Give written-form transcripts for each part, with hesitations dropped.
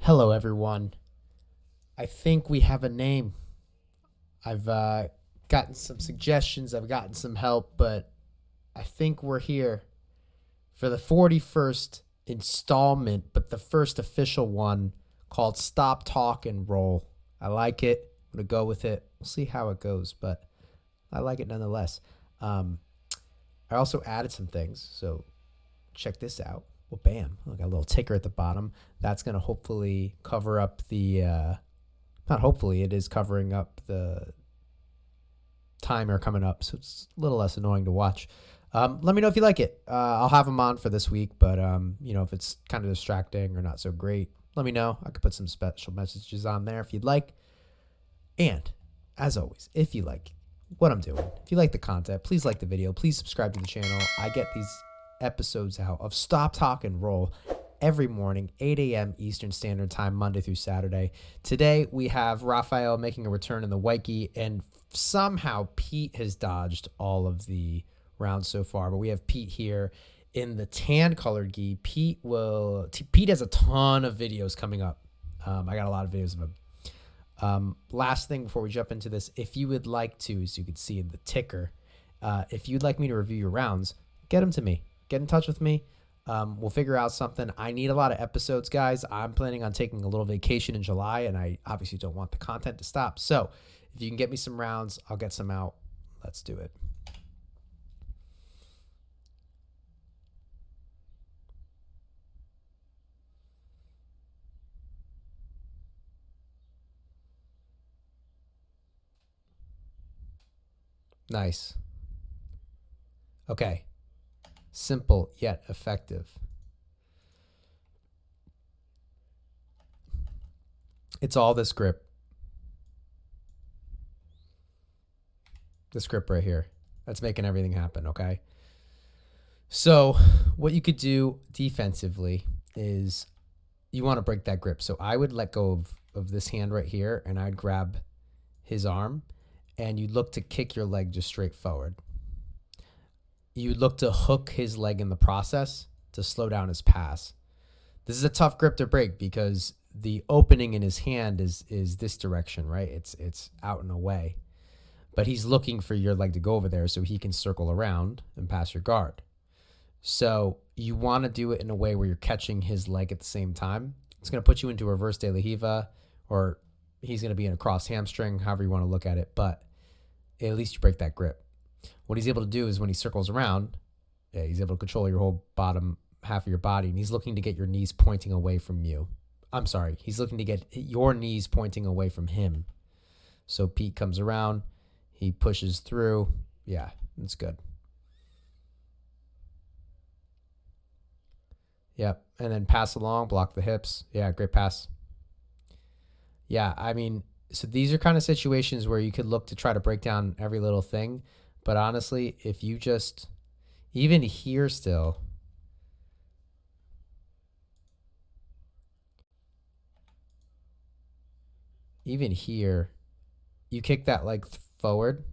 Hello, everyone. I think we have a name. I've gotten some suggestions, I've gotten some help, but I think we're here for the 41st installment, but the first official one called Stop, Talk, and Roll. I like it. I'm going to go with it. We'll see how it goes, but I like it nonetheless. I also added some things, so check this out. Well, bam, I got a little ticker at the bottom. That's going to hopefully cover up the, not hopefully, it is covering up the timer coming up, so it's a little less annoying to watch. Let me know if you like it. I'll have them on for this week, but, if it's kind of distracting or not so great, let me know. I could put some special messages on there if you'd like. And, as always, if you like what I'm doing, if you like the content, please like the video. Please subscribe to the channel. I get these episodes out of Stop, Talk, and Roll every morning, 8 a.m. Eastern Standard Time, Monday through Saturday. Today, we have Rafael making a return in the white gi, and somehow Pete has dodged all of the rounds so far, but we have Pete here in the tan colored gi. Pete has a ton of videos coming up. I got a lot of videos of him. Last thing before we jump into this, if you would like to, as you can see in the ticker, if you'd like me to review your rounds, get them to me. Get in touch with me. We'll figure out something. I need a lot of episodes, guys. I'm planning on taking a little vacation in July, and I obviously don't want the content to stop. So if you can get me some rounds, I'll get some out. Let's do it. Nice. Okay. Simple yet effective. It's all this grip. This grip right here. That's making everything happen, okay? So what you could do defensively is you want to break that grip. So I would let go of this hand right here, and I'd grab his arm, and you'd look to kick your leg just straight forward. You'd look to hook his leg in the process to slow down his pass. This is a tough grip to break because the opening in his hand is this direction, right? It's out and away. But he's looking for your leg to go over there so he can circle around and pass your guard. So you want to do it in a way where you're catching his leg at the same time. It's going to put you into reverse de la Riva, or he's going to be in a cross hamstring, however you want to look at it. But at least you break that grip. What he's able to do is when he circles around, he's able to control your whole bottom half of your body, and he's looking to get your knees pointing away from you. I'm sorry. He's looking to get your knees pointing away from him. So Pete comes around. He pushes through. Yeah, that's good. Yep. And then pass along, block the hips. Yeah, great pass. Yeah, I mean, so these are kind of situations where you could look to try to break down every little thing. But honestly, if you just, even here still, even here, you kick that leg forward.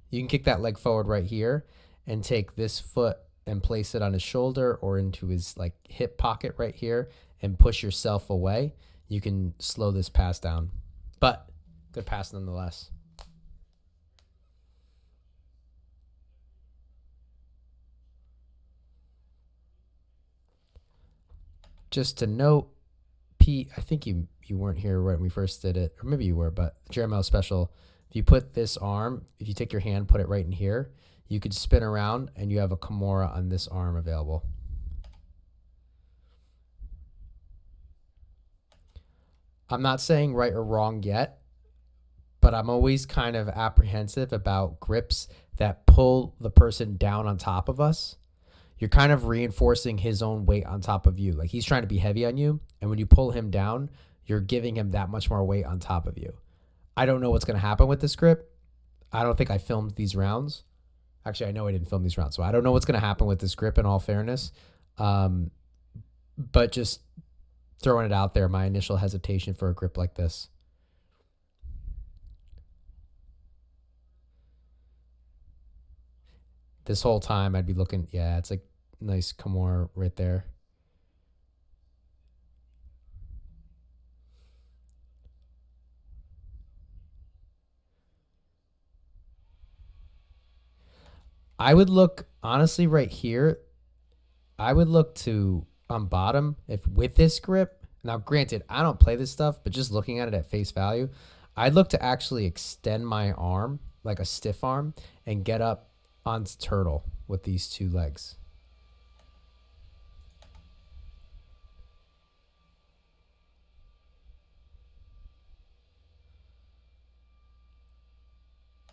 You can kick that leg forward right here and take this foot and place it on his shoulder or into his like hip pocket right here and push yourself away. You can slow this pass down. But good pass nonetheless. Just to note, Pete, I think you weren't here when we first did it, or maybe you were, but Jeremiah special, if you put this arm, if you take your hand, put it right in here, you could spin around and you have a Kimura on this arm available. I'm not saying right or wrong yet, but I'm always kind of apprehensive about grips that pull the person down on top of us. You're kind of reinforcing his own weight on top of you. Like he's trying to be heavy on you, and when you pull him down, you're giving him that much more weight on top of you. I don't know what's going to happen with this grip. I don't think I filmed these rounds. Actually, I know I didn't film these rounds, so I don't know what's going to happen with this grip in all fairness. But just throwing it out there, my initial hesitation for a grip like this. This whole time I'd be looking, yeah, it's like nice Kimura right there. I would look, honestly, right here, I would look to, on bottom, if with this grip, now granted, I don't play this stuff, but just looking at it at face value, I'd look to actually extend my arm, like a stiff arm, and get up onto turtle with these two legs.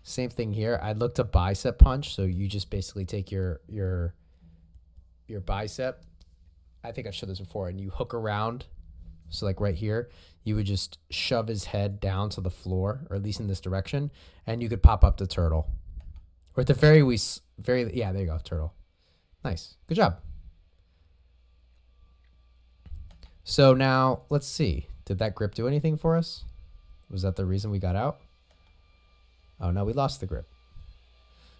Same thing here. I'd look to bicep punch. So you just basically take your bicep. I think I've showed this before, and you hook around. So like right here, you would just shove his head down to the floor, or at least in this direction, and you could pop up the turtle. Or at the very yeah, there you go, turtle. Nice. Good job. So now let's see. Did that grip do anything for us? Was that the reason we got out? Oh no, we lost the grip.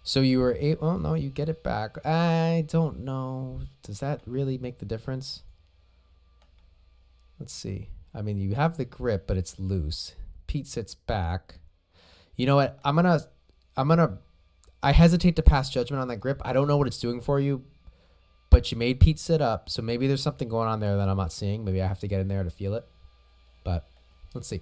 So you were able, oh no, you get it back. I don't know. Does that really make the difference? Let's see. I mean, you have the grip, but it's loose. Pete sits back. You know what? I hesitate to pass judgment on that grip. I don't know what it's doing for you, but you made Pete sit up. So maybe there's something going on there that I'm not seeing. Maybe I have to get in there to feel it, but let's see.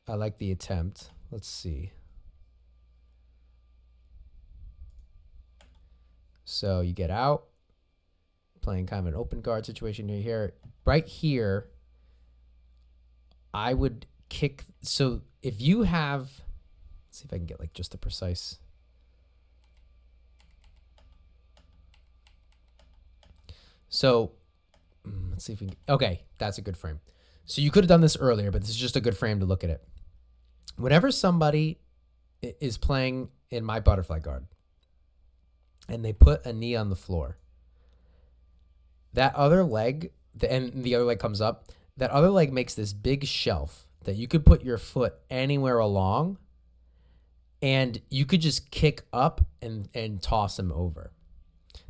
I like the attempt. Let's see. So you get out, playing kind of an open guard situation here. Right here, I would kick. So if you have, let's see if I can get like just the precise. So let's see if we can, okay, that's a good frame. So you could have done this earlier, but this is just a good frame to look at it. Whenever somebody is playing in my butterfly guard and they put a knee on the floor, that other leg, and the other leg comes up, that other leg makes this big shelf that you could put your foot anywhere along, and you could just kick up and toss him over.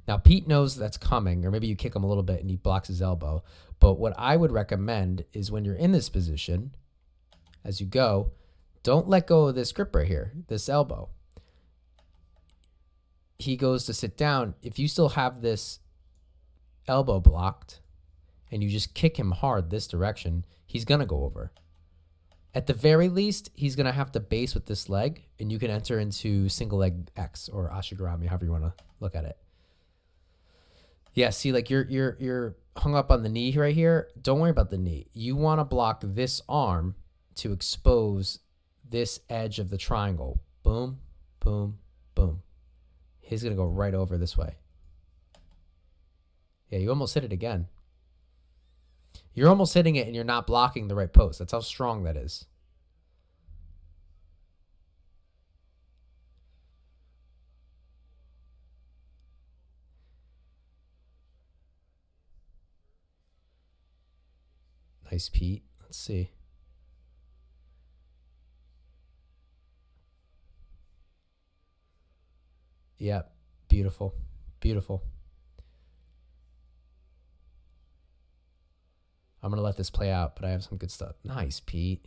Now, Pete knows that's coming, or maybe you kick him a little bit and he blocks his elbow. But what I would recommend is when you're in this position, as you go, don't let go of this grip right here, this elbow. He goes to sit down. If you still have this elbow blocked and you just kick him hard this direction, he's going to go over. At the very least, he's going to have to base with this leg, and you can enter into single leg X or ashigarami, however you want to look at it. Yeah, see, like you're hung up on the knee right here. Don't worry about the knee. You want to block this arm to expose this edge of the triangle. Boom, boom, boom. He's going to go right over this way. Yeah, you almost hit it again. You're almost hitting it and you're not blocking the right post. That's how strong that is. Nice, Pete. Let's see. Yep. Beautiful. Beautiful. I'm going to let this play out, but I have some good stuff. Nice, Pete.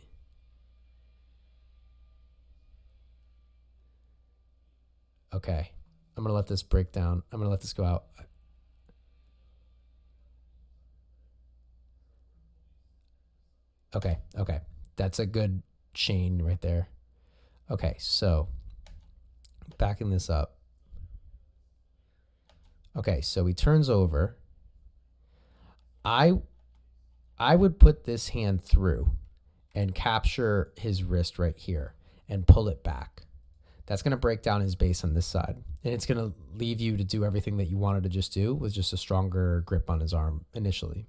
Okay. I'm going to let this break down. I'm going to let this go out. Okay. Okay. That's a good chain right there. Okay. So backing this up. Okay. So he turns over. I would put this hand through and capture his wrist right here and pull it back. That's going to break down his base on this side. And it's going to leave you to do everything that you wanted to just do with just a stronger grip on his arm initially.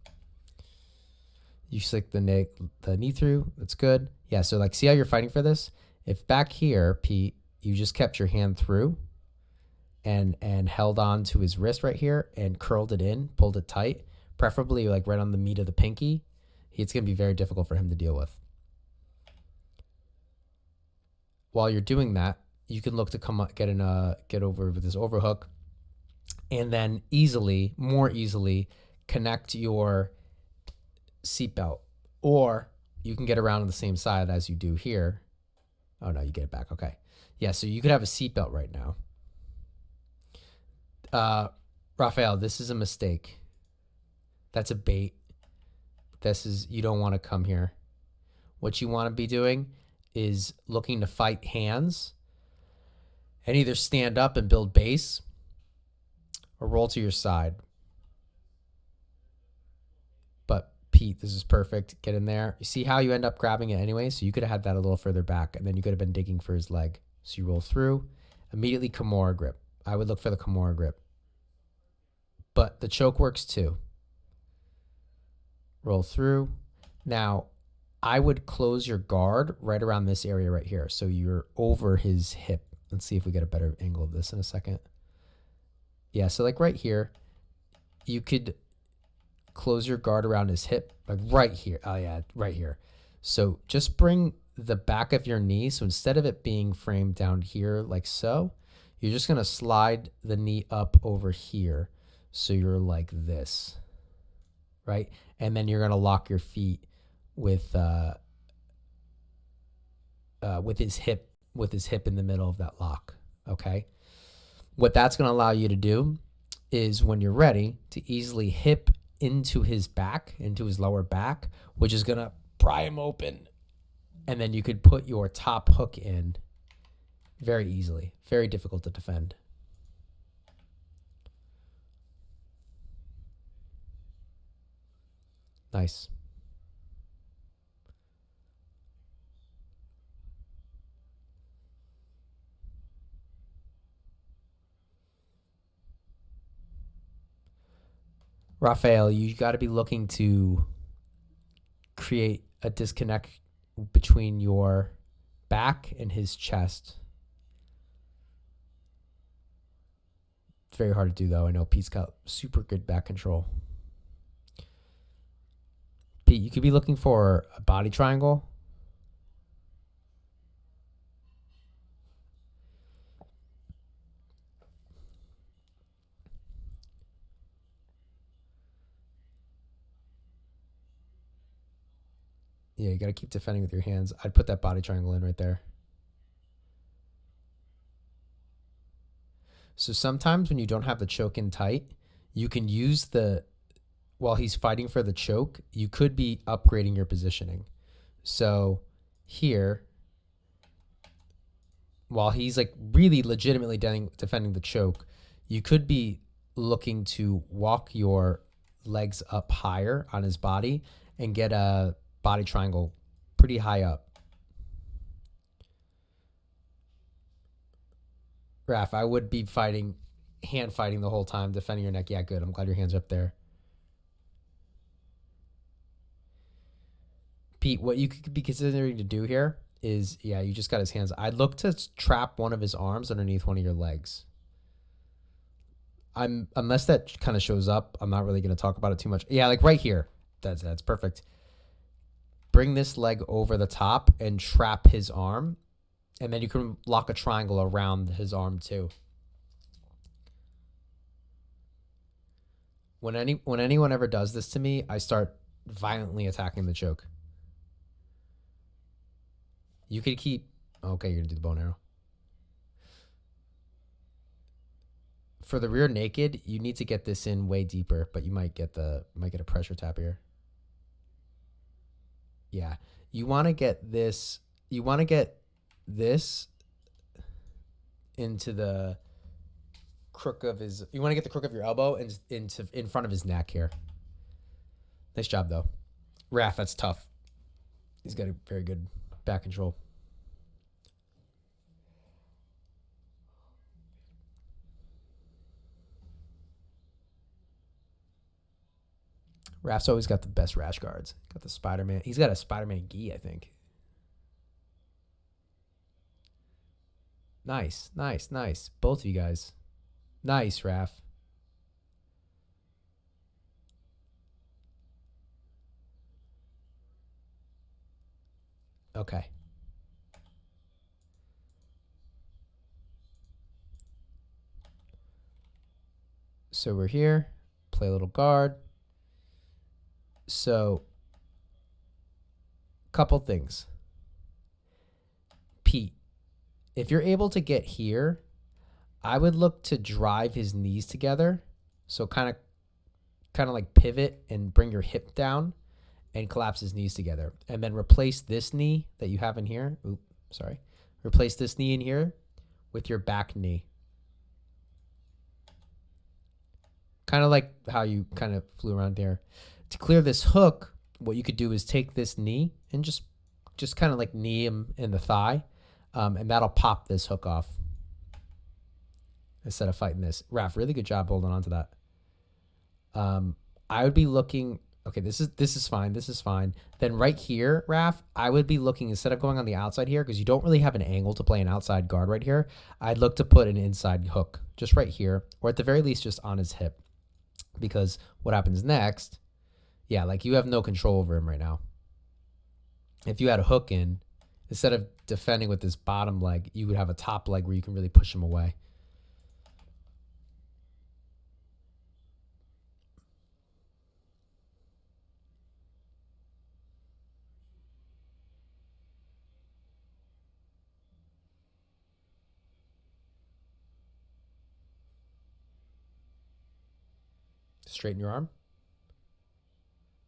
You slick the knee through. That's good. Yeah, so like see how you're fighting for this? If back here, Pete, you just kept your hand through and held on to his wrist right here and curled it in, pulled it tight, preferably like right on the meat of the pinky, It's going to be very difficult for him to deal with. While you're doing that, you can look to get over with this overhook, and then more easily connect your seatbelt, or you can get around on the same side as you do here. Oh no, you get it back. Okay. Yeah, so you could have a seatbelt right now. Rafael, this is a mistake. That's a bait. You don't want to come here. What you want to be doing is looking to fight hands and either stand up and build base or roll to your side. But Pete, this is perfect. Get in there. You see how you end up grabbing it anyway? So you could have had that a little further back, and then you could have been digging for his leg. So you roll through, immediately Kimura grip. I would look for the Kimura grip. But the choke works too. Roll through. Now, I would close your guard right around this area right here. So you're over his hip. Let's see if we get a better angle of this in a second. Yeah, so like right here, you could close your guard around his hip, like right here. Oh yeah, right here. So just bring the back of your knee. So instead of it being framed down here like so, you're just going to slide the knee up over here. So you're like this, right? And then you're going to lock your feet with his hip in the middle of that lock. Okay. What that's going to allow you to do is, when you're ready, to easily hip into his back, into his lower back, which is going to pry him open. And then you could put your top hook in very easily. Very difficult to defend. Nice. Rafael, you got to be looking to create a disconnect between your back and his chest. It's very hard to do, though. I know Pete's got super good back control. Pete, you could be looking for a body triangle. Yeah, you got to keep defending with your hands. I'd put that body triangle in right there. So sometimes when you don't have the choke in tight, you can use while he's fighting for the choke, you could be upgrading your positioning. So here, while he's like really legitimately defending the choke, you could be looking to walk your legs up higher on his body and get a body triangle pretty high up. Raf, I would be hand fighting the whole time, defending your neck. Yeah, good. I'm glad your hands are up there. Pete, what you could be considering to do here is, yeah, you just got his hands. I'd look to trap one of his arms underneath one of your legs. Unless that kind of shows up, I'm not really going to talk about it too much. Yeah, like right here. That's perfect. Bring this leg over the top and trap his arm. And then you can lock a triangle around his arm too. When anyone ever does this to me, I start violently attacking the choke. You could keep... Okay, you're going to do the bow and arrow. For the rear naked, you need to get this in way deeper, but you might get a pressure tap here. Yeah, you want to get this. You want to get this into the crook of his. You want to get the crook of your elbow in front of his neck here. Nice job though, Raf. That's tough. He's got a very good back control. Raf's always got the best rash guards. Got the Spider-Man. He's got a Spider-Man gi, I think. Nice, nice, nice. Both of you guys. Nice, Raf. Okay. So we're here, play a little guard. So, couple things. Pete, if you're able to get here, I would look to drive his knees together. So kind of like pivot and bring your hip down and collapse his knees together. And then replace this knee that you have in here. Replace this knee in here with your back knee. Kind of like how you kind of flew around there. To clear this hook, what you could do is take this knee and just kind of like knee him in the thigh, and that'll pop this hook off instead of fighting this. Raf, really good job holding on to that. I would be looking. Okay, this is fine. This is fine. Then right here, Raf, I would be looking, instead of going on the outside here, because you don't really have an angle to play an outside guard right here, I'd look to put an inside hook just right here, or at the very least just on his hip. Because what happens next, yeah, like you have no control over him right now. If you had a hook in, instead of defending with this bottom leg, you would have a top leg where you can really push him away. Straighten your arm.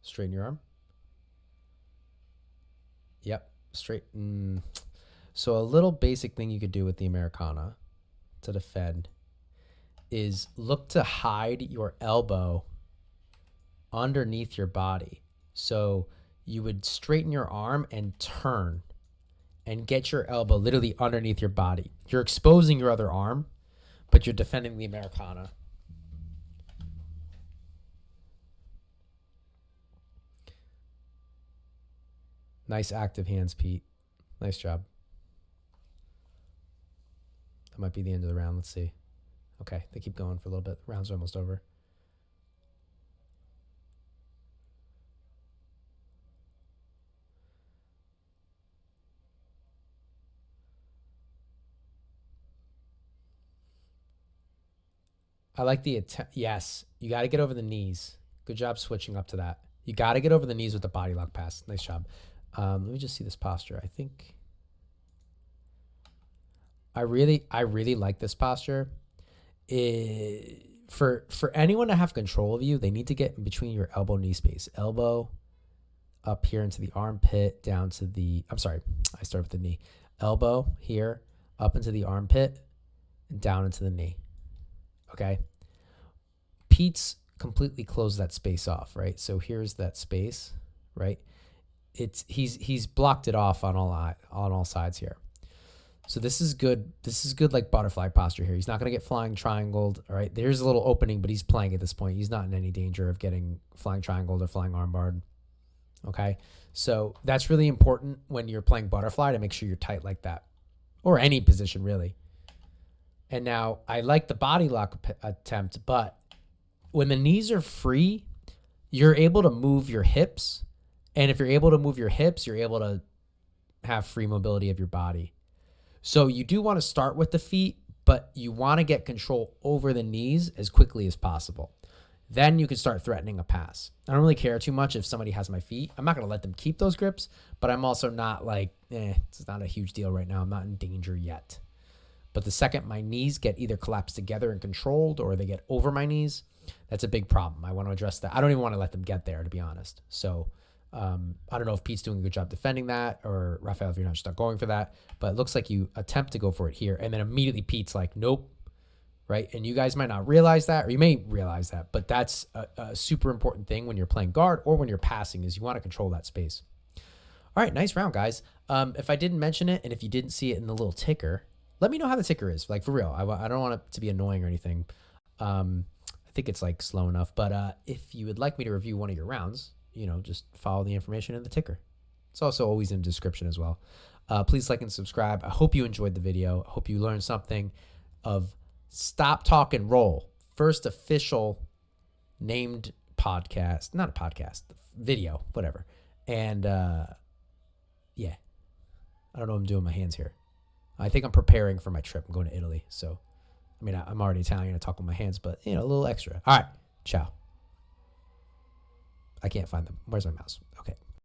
Straighten your arm. Yep. Straighten. So a little basic thing you could do with the Americana to defend is look to hide your elbow underneath your body. So you would straighten your arm and turn and get your elbow literally underneath your body. You're exposing your other arm, but you're defending the Americana. Nice active hands, Pete. Nice job. That might be the end of the round. Let's see. Okay, they keep going for a little bit. The round's almost over. I like the attempt. Yes, you got to get over the knees. Good job switching up to that. You got to get over the knees with the body lock pass. Nice job. Let me just see this posture. I think I really like this posture. For anyone to have control of you, they need to get in between your elbow knee space. Elbow up here into the armpit, down to the, I'm sorry, I started with the knee. Elbow here, up into the armpit, and down into the knee. Okay? Pete's completely closed that space off, right? So here's that space, right? He's blocked it off on all sides here. So this is good. This is good, like butterfly posture here. He's not going to get flying triangled. All right. There's a little opening, but he's playing at this point. He's not in any danger of getting flying triangled or flying armbarred. Okay. So that's really important when you're playing butterfly, to make sure you're tight like that, or any position really. And now I like the body lock attempt, but when the knees are free, you're able to move your hips. And if you're able to move your hips, you're able to have free mobility of your body. So you do want to start with the feet, but you want to get control over the knees as quickly as possible. Then you can start threatening a pass. I don't really care too much if somebody has my feet. I'm not going to let them keep those grips, but I'm also not like, it's not a huge deal right now. I'm not in danger yet. But the second my knees get either collapsed together and controlled, or they get over my knees, that's a big problem. I want to address that. I don't even want to let them get there, to be honest. So I don't know if Pete's doing a good job defending that, or Rafael, if you're not just going for that, but it looks like you attempt to go for it here, and then immediately Pete's like, nope, right? And you guys might not realize that, or you may realize that, but that's a super important thing when you're playing guard or when you're passing, is you want to control that space. All right, nice round, guys. If I didn't mention it, and if you didn't see it in the little ticker, let me know how the ticker is, like for real. I don't want it to be annoying or anything. I think it's like slow enough, but if you would like me to review one of your rounds, just follow the information in the ticker. It's also always in the description as well. Please like and subscribe. I hope you enjoyed the video. I hope you learned something of Stop, Talk, and Roll. First official named podcast. Not a podcast. Video. Whatever. And yeah. I don't know what I'm doing with my hands here. I think I'm preparing for my trip. I'm going to Italy. So, I mean, I'm already Italian. I talk with my hands, but, a little extra. All right. Ciao. I can't find them. Where's my mouse? Okay.